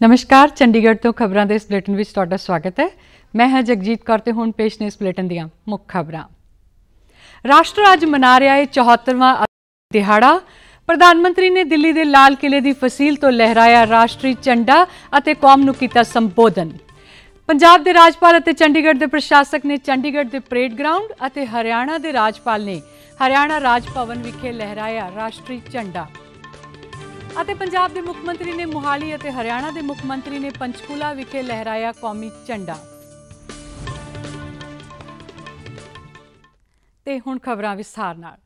नमस्कार, चंडीगढ़ तो खबरों के इस बुलेटिन में तुहाडा स्वागत है। मैं हाँ जगजीत कौर ते हुण पेश ने इस बुलेटिन दीआं मुख्य खबरां। राष्ट्र अज मना रहा है 74वां दिहाड़ा। प्रधानमंत्री ने दिल्ली के लाल किले की फसील तो लहराया राष्ट्रीय झंडा और कौम नूं कीता संबोधन। पंजाब के राज्यपाल और चंडीगढ़ के प्रशासक ने चंडीगढ़ के परेड ग्राउंड और हरियाणा के राज्यपाल ने हरियाणा राज भवन विखे लहराया राष्ट्रीय झंडा। पंजाब के मुख्यमंत्री ने मोहाली और हरियाणा के मुख्यमंत्री ने पंचकूला विखे लहराया कौमी झंडा। ते हुण खबरां विस्तार नाल।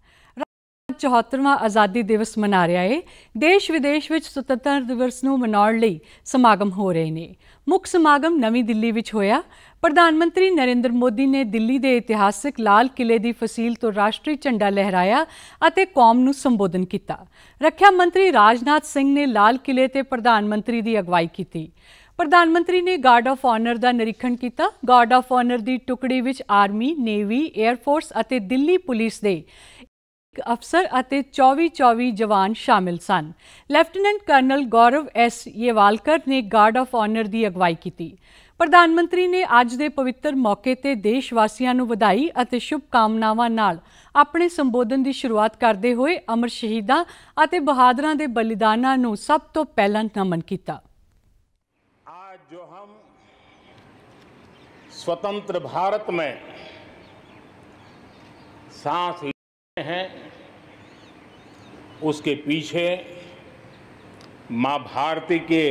74वां आज़ादी दिवस मना रहा है। देश विदेश में सुतंत्रता दिवस नूं मनाउण लई समागम हो रहे हैं। मुख्य समागम नवी दिल्ली विच होया। प्रधानमंत्री नरेंद्र मोदी ने दिल्ली के इतिहासिक लाल किले की फसील तो राष्ट्रीय झंडा लहराया और कौम नूं संबोधन किया। रक्षा मंत्री राजनाथ सिंह ने लाल किले ते प्रधानमंत्री की अगवाई की। प्रधानमंत्री ने गार्ड ऑफ ऑनर का निरीक्षण किया। गार्ड ऑफ ऑनर की टुकड़ी विच आर्मी, नेवी, एयरफोर्स और दिल्ली पुलिस के अफसर और 24 जवान शामिल सन। लैफ्टिनेंट कर्नल गौरव एस येवालकर ने गार्ड ऑफ ऑनर की अगवाई की। प्रधानमंत्री ने अज के पवित्र मौके ते देशवासियों को बधाई और शुभकामनावां नाल अपने संबोधन की शुरुआत करते हुए अमर शहीदां और बहादुरां दे बलिदानां नूं सब तो पहला नमन किया। आज जो हम स्वतंत्र भारत में सांस ले हैं, उसके पीछे मां भारती के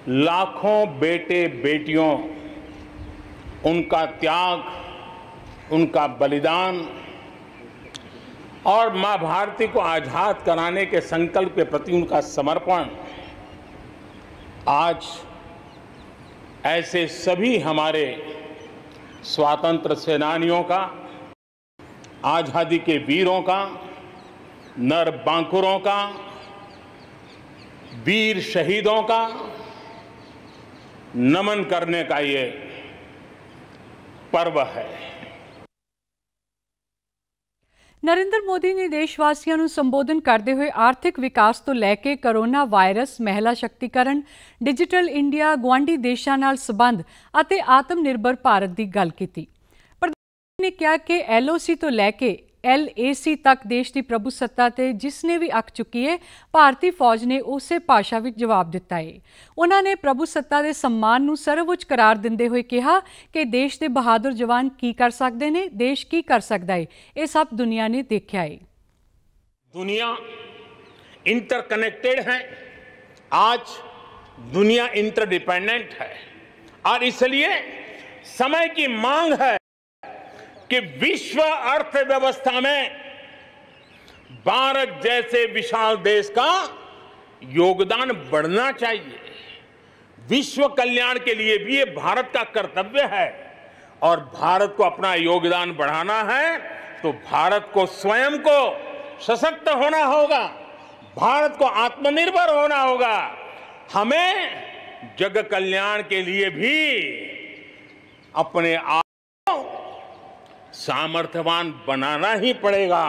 लाखों बेटे बेटियों, उनका त्याग, उनका बलिदान और मां भारती को आजाद कराने के संकल्प के प्रति उनका समर्पण आज ऐसे सभी हमारे स्वातंत्र सेनानियों का, आजादी के वीरों का, नर बांकुरों का, वीर शहीदों का नमन करने का ये पर्व है। नरेंद्र मोदी ने देशवासियों को संबोधन करते हुए आर्थिक विकास तो लैके कोरोना वायरस, महिला शक्तिकरण, डिजिटल इंडिया, गुआढ़ी देशों नाल संबंध और आत्मनिर्भर भारत की गल की। प्रधानमंत्री ने कहा कि LOC तो लैके LAC तक देश की प्रभुसत्ता ते जिसने भी अख चुकी है, भारतीय फौज ने उस भाषा में जवाब दिता है। उन्होंने प्रभुसत्ता के सम्मान नूं सर्वोच्च करार देंदे हुए कहा कि देश के बहादुर जवान की कर सकते हैं, देश की कर सकता है, ये सब दुनिया ने देखा है। दुनिया इंटरकनेक्टेड है, आज दुनिया इंटरडिपेंडेंट है और इसलिए समय की मांग है कि विश्व अर्थव्यवस्था में भारत जैसे विशाल देश का योगदान बढ़ना चाहिए। विश्व कल्याण के लिए भी ये भारत का कर्तव्य है और भारत को अपना योगदान बढ़ाना है तो भारत को स्वयं को सशक्त होना होगा, भारत को आत्मनिर्भर होना होगा। हमें जग कल्याण के लिए भी अपने आप सामर्थ्यवान बनाना ही पड़ेगा।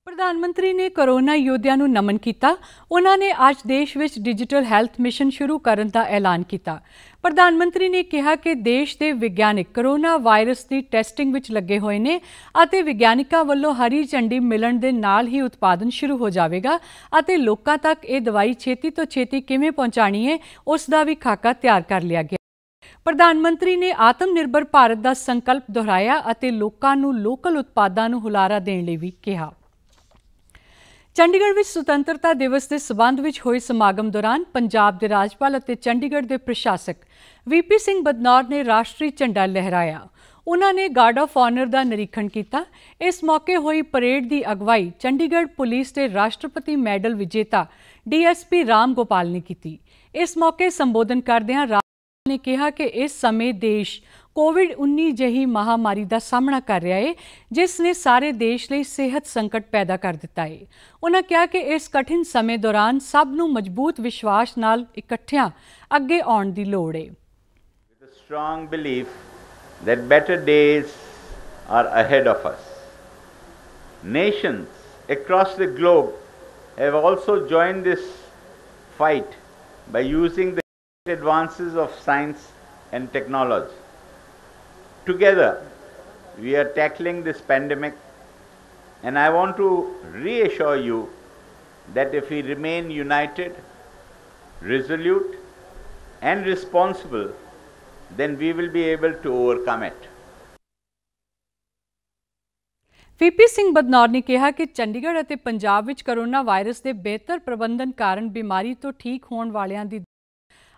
प्रधानमंत्री ने कोरोना योद्धियों को नमन किया। उन्होंने आज देश में डिजिटल हैल्थ मिशन शुरू करने का ऐलान किया। प्रधानमंत्री ने कहा कि देश के विग्यानिक कोरोना वायरस की टैसटिंग में लगे हुए हैं और विग्यानिकों वालों हरी झंडी मिलण दे नाल ही उत्पादन शुरू हो जाएगा और लोगों तक ये दवाई छेती तो छेती किवें पहुँचानी है, उसका भी खाका तैयार कर लिया गया। प्रधानमंत्री ने आत्मनिर्भर भारत का संकल्प दोहराया और लोगों को लोकल उत्पादों को हुलारा देने लई भी कहा। चंडीगढ़ में सुतंत्रता दिवस के संबंध में हुए समागम दौरान पंजाब के राज्यपाल और चंडीगढ़ के प्रशासक VP सिंह बदनौर ने राष्ट्रीय झंडा लहराया। उन्होंने गार्ड ऑफ ऑनर का निरीक्षण किया। इस मौके हुई परेड की अगवाई चंडीगढ़ पुलिस के राष्ट्रपति मैडल विजेता DSP राम गोपाल ने की। इस मौके संबोधन करदियां ने कहा कि इस समय देश कोविड-19 जही महामारी का सामना कर रहा है, जिसने सारे देश लिए सेहत संकट पैदा कर दिता है। उन्होंने कहा कि इस कठिन समय दौरान सब नूं मजबूत विश्वास नाल इकट्ठियां अगे आउण दी लोड़ है। With a strong belief that better days are ahead of us. Nations across the globe have also joined this fight by using the advances of science and technology. Together, we are tackling this pandemic, and I want to reassure you that if we remain united, resolute, and responsible, then we will be able to overcome it. VP Singh Badnore ਨੇ ਕਿਹਾ ਕਿ ਚੰਡੀਗੜ੍ਹ ਅਤੇ ਪੰਜਾਬ ਵਿੱਚ corona virus ਦੇ ਬਿਹਤਰ ਪ੍ਰਬੰਧਨ ਕਾਰਨ ਬਿਮਾਰੀ ਤੋਂ ਠੀਕ ਹੋਣ ਵਾਲਿਆਂ ਦੀ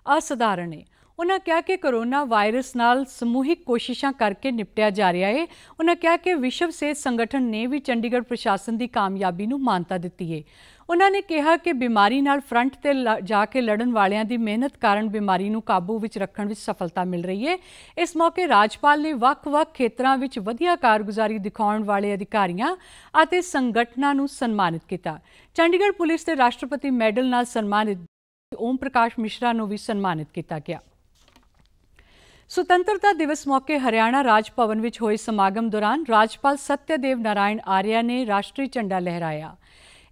ਅਸਾਧਾਰਨ ਹੈ। ਉਨ੍ਹਾਂ ਕਿਹਾ ਕਿ ਕੋਰੋਨਾ ਵਾਇਰਸ ਨਾਲ ਸਮੂਹਿਕ ਕੋਸ਼ਿਸ਼ਾਂ ਕਰਕੇ ਨਿਪਟਿਆ ਜਾ ਰਿਹਾ ਹੈ। ਉਨ੍ਹਾਂ ਕਿਹਾ ਕਿ ਵਿਸ਼ਵ ਸਿਹਤ ਸੰਗਠਨ ਨੇ ਵੀ ਚੰਡੀਗੜ੍ਹ ਪ੍ਰਸ਼ਾਸਨ ਦੀ ਕਾਮਯਾਬੀ ਨੂੰ ਮਾਨਤਾ ਦਿੱਤੀ ਹੈ। ਉਨ੍ਹਾਂ ਨੇ ਕਿਹਾ ਕਿ ਬਿਮਾਰੀ ਨਾਲ ਫਰੰਟ ਤੇ ਜਾ ਕੇ ਲੜਨ ਵਾਲਿਆਂ ਦੀ ਮਿਹਨਤ ਕਾਰਨ ਬਿਮਾਰੀ ਨੂੰ ਕਾਬੂ ਵਿੱਚ ਰੱਖਣ ਵਿੱਚ ਸਫਲਤਾ ਮਿਲ ਰਹੀ ਹੈ। ਇਸ ਮੌਕੇ ਰਾਜਪਾਲ ਨੇ ਵੱਖ-ਵੱਖ ਖੇਤਰਾਂ ਵਿੱਚ ਵਧੀਆ ਕਾਰਗੁਜ਼ਾਰੀ ਦਿਖਾਉਣ ਵਾਲੇ ਅਧਿਕਾਰੀਆਂ ਅਤੇ ਸੰਗਠਨਾਂ ਨੂੰ ਸਨਮਾਨਿਤ ਕੀਤਾ। ਚੰਡੀਗੜ੍ਹ ਪੁਲਿਸ ਦੇ ਰਾਸ਼ਟਰਪਤੀ ਮੈਡਲ ਨਾਲ ਸਨਮਾਨਿਤ ਓਮ ਪ੍ਰਕਾਸ਼ ਮਿਸ਼ਰਾ ਨੂੰ ਵੀ ਸਨਮਾਨਿਤ ਕੀਤਾ ਗਿਆ। ਸੁਤੰਤਰਤਾ ਦਿਵਸ ਮੌਕੇ ਹਰਿਆਣਾ ਰਾਜ ਭਵਨ ਵਿੱਚ ਹੋਏ ਸਮਾਗਮ ਦੌਰਾਨ ਰਾਜਪਾਲ ਸਤਿਆਦੇਵ ਨਾਰਾਇਣ ਆਰਿਆ ਨੇ ਰਾਸ਼ਟਰੀ ਝੰਡਾ ਲਹਿਰਾਇਆ।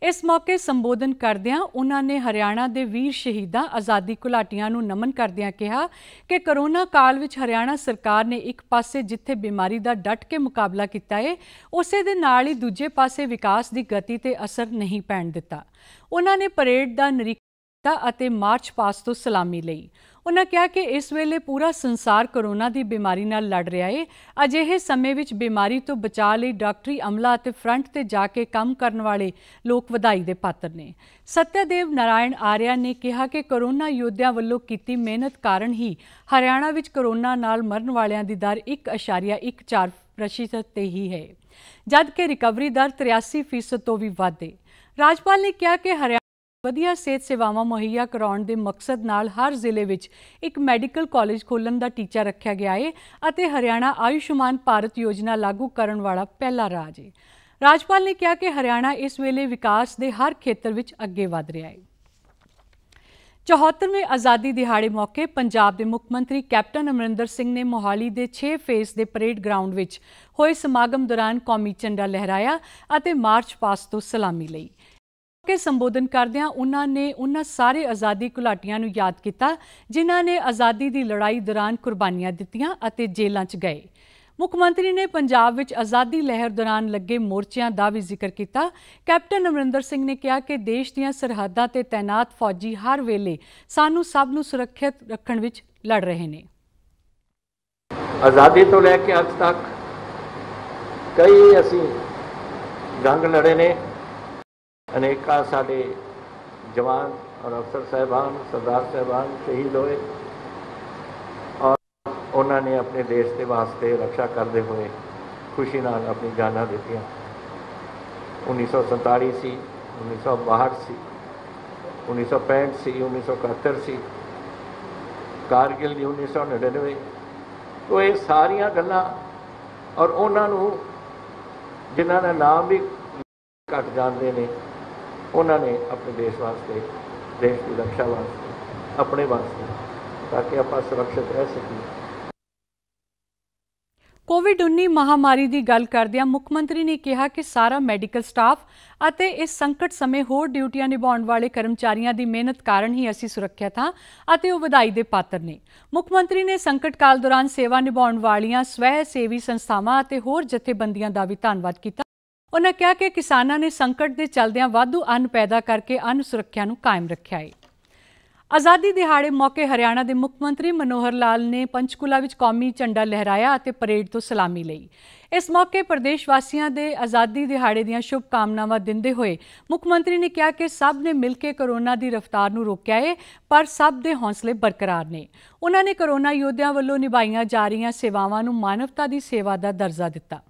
ਇਸ ਮੌਕੇ ਸੰਬੋਧਨ ਕਰਦਿਆਂ ਉਨ੍ਹਾਂ ਨੇ ਹਰਿਆਣਾ ਦੇ ਵੀਰ ਸ਼ਹੀਦਾਂ ਆਜ਼ਾਦੀ ਘੁਲਾਟੀਆਂ ਨੂੰ ਨਮਨ ਕਰਦਿਆਂ ਕਿਹਾ ਕਿ ਕੋਰੋਨਾ ਕਾਲ ਵਿੱਚ ਹਰਿਆਣਾ ਸਰਕਾਰ ਨੇ ਇੱਕ ਪਾਸੇ ਜਿੱਥੇ ਬਿਮਾਰੀ ਦਾ ਡਟ ਕੇ ਮੁਕਾਬਲਾ ਕੀਤਾ ਹੈ, ਉਸੇ ਦੇ ਨਾਲ ਹੀ ਦੂਜੇ ਪਾਸੇ ਵਿਕਾਸ ਦੀ ਗਤੀ ਤੇ ਅਸਰ ਨਹੀਂ ਪੈਣ ਦਿੱਤਾ। ਉਨ੍ਹਾਂ ਨੇ ਪਰੇਡ ਦਾ ਨਿਰੀਖਣ ਕੀਤਾ ਅਤੇ ਮਾਰਚ ਪਾਸਟ ਤੋਂ ਸਲਾਮੀ ਲਈ। ਉਨ੍ਹਾਂ ਕਿਹਾ ਕਿ ਇਸ ਵੇਲੇ ਪੂਰਾ ਸੰਸਾਰ ਕੋਰੋਨਾ ਦੀ ਬਿਮਾਰੀ ਨਾਲ ਲੜ ਰਿਹਾ ਹੈ। ਅਜਿਹੇ ਸਮੇਂ ਵਿੱਚ ਬਿਮਾਰੀ ਤੋਂ ਬਚਾਅ ਲਈ ਡਾਕਟਰੀ ਅਮਲਾ ਅਤੇ ਫਰੰਟ ਤੇ ਜਾ ਕੇ ਕੰਮ ਕਰਨ ਵਾਲੇ ਲੋਕ ਵਧਾਈ ਦੇ ਪਾਤਰ ਨੇ। ਸਤਿਆਦੇਵ ਨਾਰਾਇਣ ਆਰਿਆ ਨੇ ਕਿਹਾ ਕਿ ਕੋਰੋਨਾ ਯੋਧਿਆਂ ਵੱਲੋਂ ਕੀਤੀ ਮਿਹਨਤ ਕਾਰਨ ਹੀ ਹਰਿਆਣਾ ਵਿੱਚ ਕੋਰੋਨਾ ਨਾਲ ਮਰਨ ਵਾਲਿਆਂ ਦੀ ਦਰ 1.14% ਤੇ ਹੀ ਹੈ, ਜਦਕਿ ਰਿਕਵਰੀ ਦਰ 83% ਤੋਂ ਵੀ ਵੱਧ ਹੈ। ਰਾਜਪਾਲ ਨੇ ਕਿਹਾ ਕਿ ਹਰਿਆਣਾ ਵਧੀਆ ਸਿਹਤ ਸੇਵਾਵਾਂ ਮੁਹੱਈਆ ਕਰਾਉਣ ਦੇ ਮਕਸਦ ਨਾਲ ਹਰ ਜ਼ਿਲ੍ਹੇ ਵਿੱਚ ਇੱਕ ਮੈਡੀਕਲ ਕਾਲਜ ਖੋਲ੍ਹਣ ਦਾ ਟੀਚਾ ਰੱਖਿਆ ਗਿਆ ਹੈ ਅਤੇ ਹਰਿਆਣਾ ਆਯੁਸ਼ਮਾਨ ਭਾਰਤ ਯੋਜਨਾ ਲਾਗੂ ਕਰਨ ਵਾਲਾ ਪਹਿਲਾ ਰਾਜ ਹੈ। ਰਾਜਪਾਲ ਨੇ ਕਿਹਾ ਕਿ ਹਰਿਆਣਾ ਇਸ ਵੇਲੇ ਵਿਕਾਸ ਦੇ ਹਰ ਖੇਤਰ ਵਿੱਚ ਅੱਗੇ ਵਧ ਰਿਹਾ ਹੈ। 74ਵੇਂ ਆਜ਼ਾਦੀ ਦਿਹਾੜੇ ਮੌਕੇ ਪੰਜਾਬ ਦੇ ਮੁੱਖ ਮੰਤਰੀ ਕੈਪਟਨ ਅਮਰਿੰਦਰ ਸਿੰਘ ਨੇ ਮੋਹਾਲੀ ਦੇ 6 ਫੇਸ ਦੇ ਪਰੇਡ ਗਰਾਊਂਡ ਵਿੱਚ ਹੋਏ ਸਮਾਗਮ ਦੌਰਾਨ ਕੌਮੀ ਝੰਡਾ ਲਹਿਰਾਇਆ ਅਤੇ ਮਾਰਚ ਪਾਸਟ ਤੋਂ ਸਲਾਮੀ ਲਈ। ਕੇ ਸੰਬੋਧਨ ਕਰਦਿਆਂ ਉਨ੍ਹਾਂ ਨੇ ਉਨ੍ਹਾਂ ਸਾਰੇ ਆਜ਼ਾਦੀ ਘੁਲਾਟੀਆਂ ਨੂੰ ਯਾਦ ਕੀਤਾ ਜਿਨ੍ਹਾਂ ਨੇ ਆਜ਼ਾਦੀ ਦੀ ਲੜਾਈ ਦੌਰਾਨ ਕੁਰਬਾਨੀਆਂ ਦਿੱਤੀਆਂ ਅਤੇ ਜੇਲ੍ਹਾਂ 'ਚ ਗਏ। ਮੁੱਖ ਮੰਤਰੀ ਨੇ ਪੰਜਾਬ ਵਿੱਚ ਆਜ਼ਾਦੀ ਲਹਿਰ ਦੌਰਾਨ ਲੱਗੇ ਮੋਰਚਿਆਂ ਦਾ ਵੀ ਜ਼ਿਕਰ ਕੀਤਾ। ਕੈਪਟਨ ਅਮਰਿੰਦਰ ਸਿੰਘ ਨੇ ਕਿਹਾ ਕਿ ਦੇਸ਼ ਦੀਆਂ ਸਰਹੱਦਾਂ ਤੇ ਤੈਨਾਤ ਫੌਜੀ ਹਰ ਵੇਲੇ ਸਾਨੂੰ ਸਭ ਨੂੰ ਸੁਰੱਖਿਅਤ ਰੱਖਣ ਵਿੱਚ ਲੜ ਰਹੇ ਨੇ। ਆਜ਼ਾਦੀ ਤੋਂ ਲੈ ਕੇ ਅੱਜ ਤੱਕ ਕਈ ਅਸੀਂ ਜੰਗ ਲੜੇ ਨੇ। अनेका साडे जवान और अफसर साहबान सरदार साहबान शहीद होए और उन्होंने अपने देश के वास्ते रक्षा करते हुए खुशी नाल अपनी जाना दित्तियां। 1947 सी, 1962 सी, 1965 सी, 1971 सी, कारगिल दी 1999। तो ये सारिया गल्लां और उन्होंने जिन्हां दा नाम भी घट जाते हैं उन्होंने अपने देश वास्ते, देश की रक्षा वास्ते, अपने वास्ते, ताकि आप सुरक्षित रह सकें। कोविड-19 महामारी की गल करदियां मुख मंत्री ने कहा कि सारा मैडिकल स्टाफ ਅਤੇ ਇਸ ਸੰਕਟ ਸਮੇਂ ਹੋਰ ਡਿਊਟੀਆਂ ਨਿਭਾਉਣ ਵਾਲੇ ਕਰਮਚਾਰੀਆਂ ਦੀ ਮਿਹਨਤ ਕਾਰਨ ਹੀ ਅਸੀਂ ਸੁਰੱਖਿਅਤ ਹਾਂ ਅਤੇ ਉਹ ਵਧਾਈ ਦੇ ਪਾਤਰ ਨੇ। ਮੁੱਖ ਮੰਤਰੀ ਨੇ ਸੰਕਟ ਕਾਲ ਦੌਰਾਨ ਸੇਵਾ ਨਿਭਾਉਣ ਵਾਲੀਆਂ ਸਵੈ ਸੇਵੀ ਸੰਸਥਾਵਾਂ ਅਤੇ ਹੋਰ ਜਥੇਬੰਦੀਆਂ ਦਾ ਵੀ ਧੰਨਵਾਦ ਕੀਤਾ। उन्होंने कहा कि किसानों ने संकट के चलदियां वाधू अन्न पैदा करके अन्न सुरक्षा नूं कायम रखा है। आज़ादी दिहाड़े मौके हरियाणा के मुख मंत्री मनोहर लाल ने पंचकूला विच कौमी झंडा लहराया और परेड तो सलामी लई। इस मौके प्रदेश वासियों के आज़ादी दिहाड़े दीआं शुभकामनावां दिंदे होए मुख मंत्री ने कहा कि सब ने मिल के कोरोना की रफ्तार नूं रोकिया है पर सब के हौसले बरकरार ने। उन्होंने कोरोना योद्धियां वल्लों निभाईआं जा रहीआं सेवावां नूं मानवता की सेवा का दर्जा दिता।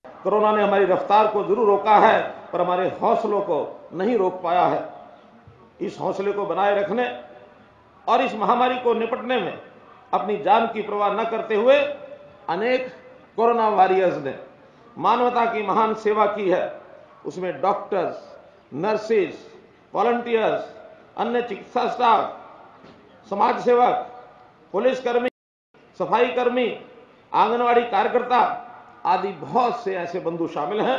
कोरोना ने हमारी रफ्तार को जरूर रोका है पर हमारे हौसलों को नहीं रोक पाया है। इस हौसले को बनाए रखने और इस महामारी को निपटने में अपनी जान की परवाह न करते हुए अनेक कोरोना वॉरियर्स ने मानवता की महान सेवा की है। उसमें डॉक्टर्स, नर्सेज, वॉलंटियर्स, अन्य चिकित्सा स्टाफ, समाज सेवक, पुलिसकर्मी, सफाई कर्मी, आंगनवाड़ी कार्यकर्ता आदि बहुत से ऐसे बंधु शामिल हैं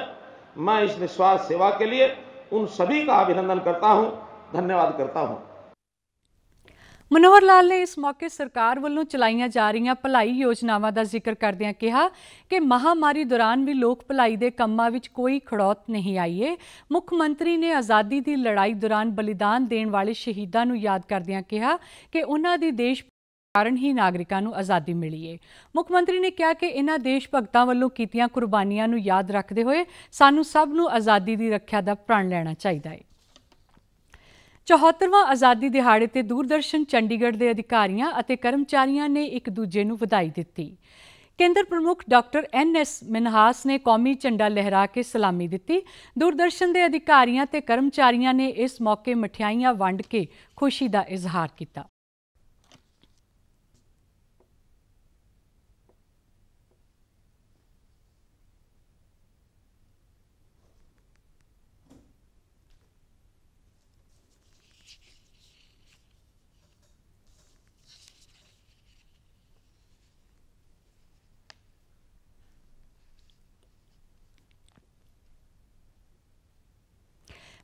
मैं इस निस्वार्थ सेवा के लिए उन सभी का अभिनंदन करता हूं, धन्यवाद करता हूं। मनोहर लाल ने इस मौके सरकार ਵੱਲੋਂ ਚਲਾਈਆਂ ਜਾ ਰਹੀਆਂ ਭਲਾਈ ਯੋਜਨਾਵਾਂ ਦਾ ਜ਼ਿਕਰ ਕਰਦਿਆਂ ਕਿਹਾ ਕਿ ਮਹਾਮਾਰੀ ਦੌਰਾਨ ਵੀ ਲੋਕ ਭਲਾਈ ਦੇ ਕੰਮਾਂ ਵਿੱਚ ਕੋਈ ਖੜੌਤ ਨਹੀਂ ਆਈ ਹੈ। ਮੁੱਖ ਮੰਤਰੀ ਨੇ ਆਜ਼ਾਦੀ ਦੀ ਲੜਾਈ ਦੌਰਾਨ ਬਲੀਦਾਨ ਦੇਣ ਵਾਲੇ ਸ਼ਹੀਦਾਂ ਨੂੰ ਯਾਦ ਕਰਦਿਆਂ ਕਿਹਾ ਕਿ ਉਹਨਾਂ ਦੀ ਦੇਸ਼ ਕਾਰਨ ਹੀ ਨਾਗਰਿਕਾਂ ਨੂੰ ਆਜ਼ਾਦੀ ਮਿਲੀ ਹੈ। ਮੁੱਖ ਮੰਤਰੀ ਨੇ ਕਿਹਾ ਕਿ ਇਹਨਾਂ ਦੇਸ਼ ਭਗਤਾਂ ਵੱਲੋਂ ਕੀਤੀਆਂ ਕੁਰਬਾਨੀਆਂ ਨੂੰ ਯਾਦ ਰੱਖਦੇ ਹੋਏ ਸਾਨੂੰ ਸਭ ਨੂੰ ਆਜ਼ਾਦੀ ਦੀ ਰੱਖਿਆ ਦਾ ਪ੍ਰਣ ਲੈਣਾ ਚਾਹੀਦਾ ਹੈ। 74ਵਾਂ ਆਜ਼ਾਦੀ ਦਿਹਾੜੇ ਤੇ ਦੂਰਦਰਸ਼ਨ ਚੰਡੀਗੜ੍ਹ ਦੇ ਅਧਿਕਾਰੀਆਂ ਅਤੇ ਕਰਮਚਾਰੀਆਂ ਨੇ ਇੱਕ ਦੂਜੇ ਨੂੰ ਵਧਾਈ ਦਿੱਤੀ। ਕੇਂਦਰ ਪ੍ਰਮੁੱਖ ਡਾਕਟਰ NS ਮਿਨਹਾਸ ਨੇ ਕੌਮੀ ਝੰਡਾ ਲਹਿਰਾ ਕੇ ਸਲਾਮੀ ਦਿੱਤੀ। ਦੂਰਦਰਸ਼ਨ ਦੇ ਅਧਿਕਾਰੀਆਂ ਤੇ ਕਰਮਚਾਰੀਆਂ ਨੇ ਇਸ ਮੌਕੇ ਮਠਿਆਈਆਂ ਵੰਡ ਕੇ ਖੁਸ਼ੀ ਦਾ ਇਜ਼ਹਾਰ ਕੀਤਾ।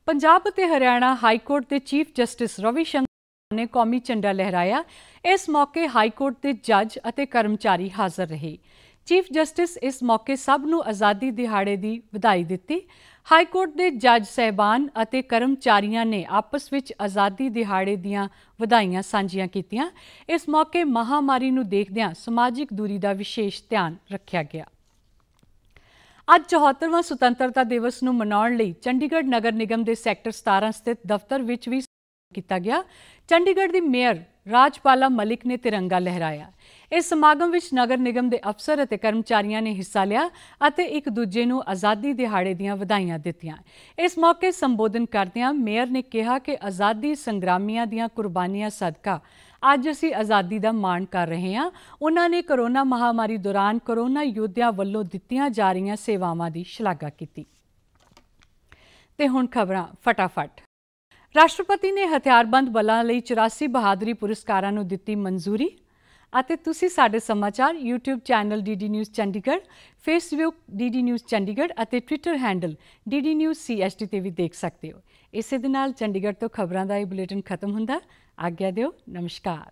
पंजाब ਅਤੇ हरियाणा हाईकोर्ट के चीफ जस्टिस रवि शंकर ने कौमी झंडा लहराया। इस मौके हाईकोर्ट के जज और कर्मचारी हाज़र रहे। चीफ जस्टिस इस मौके सब नूं आज़ादी दिहाड़े की बधाई दी। हाईकोर्ट के जज साहिबान और कर्मचारियों ने आपस में आज़ादी दिहाड़े दीआं वधाइयां सांझियां कीतियां। इस मौके महामारी नूं देखदिआं समाजिक दूरी का विशेष ध्यान रखा गया। ਅੱਜ 74ਵਾਂ ਸੁਤੰਤਰਤਾ ਦਿਵਸ ਨੂੰ ਮਨਾਉਣ ਲਈ ਚੰਡੀਗੜ੍ਹ ਨਗਰ ਨਿਗਮ ਦੇ ਸੈਕਟਰ 17 ਸਥਿਤ ਦਫ਼ਤਰ ਵਿੱਚ ਵੀ ਕੀਤਾ ਗਿਆ। ਚੰਡੀਗੜ੍ਹ ਦੀ ਮੇਅਰ ਰਾਜਪਾਲਾ ਮਲਿਕ ਨੇ ਤਿਰੰਗਾ ਲਹਿਰਾਇਆ। ਇਸ ਸਮਾਗਮ ਵਿੱਚ ਨਗਰ ਨਿਗਮ ਦੇ ਅਫਸਰ ਅਤੇ ਕਰਮਚਾਰੀਆਂ ਨੇ ਹਿੱਸਾ ਲਿਆ ਅਤੇ ਇੱਕ ਦੂਜੇ ਨੂੰ ਆਜ਼ਾਦੀ ਦਿਹਾੜੇ ਦੀਆਂ ਵਧਾਈਆਂ ਦਿੱਤੀਆਂ। ਇਸ ਮੌਕੇ ਸੰਬੋਧਨ ਕਰਦਿਆਂ ਮੇਅਰ ਨੇ ਕਿਹਾ ਕਿ ਆਜ਼ਾਦੀ ਸੰਗਰਾਮੀਆਂ ਦੀਆਂ ਕੁਰਬਾਨੀਆਂ ਸਦਕਾ ਅੱਜ ਅਸੀਂ ਆਜ਼ਾਦੀ ਦਾ ਮਾਣ ਕਰ ਰਹੇ ਹਾਂ। ਉਹਨਾਂ ਨੇ ਕੋਰੋਨਾ ਮਹਾਮਾਰੀ ਦੌਰਾਨ ਕੋਰੋਨਾ ਯੋਧਿਆਂ ਵੱਲੋਂ ਦਿੱਤੀਆਂ ਜਾ ਰਹੀਆਂ ਸੇਵਾਵਾਂ ਦੀ ਸ਼ਲਾਘਾ ਕੀਤੀ। ਤੇ ਹੁਣ ਖਬਰਾਂ ਫਟਾਫਟ। ਰਾਸ਼ਟਰਪਤੀ ਨੇ ਹਥਿਆਰਬੰਦ ਬਲਾਂ ਲਈ 84 ਬਹਾਦਰੀ ਪੁਰਸਕਾਰਾਂ ਨੂੰ ਦਿੱਤੀ ਮਨਜ਼ੂਰੀ। ਅਤੇ ਤੁਸੀਂ ਸਾਡੇ ਸਮਾਚਾਰ YouTube channel DD news Chandigarh, Facebook DD news Chandigarh ਅਤੇ Twitter handle DD news CST ਤੇ ਵੀ ਦੇਖ ਸਕਦੇ ਹੋ। ਇਸੇ ਦੇ ਨਾਲ ਚੰਡੀਗੜ੍ਹ ਤੋਂ ਖਬਰਾਂ ਦਾ ਇਹ ਬੁਲੇਟਿਨ ਖਤਮ ਹੁੰਦਾ। ਆਗਿਆ ਦਿਓ। ਨਮਸਕਾਰ।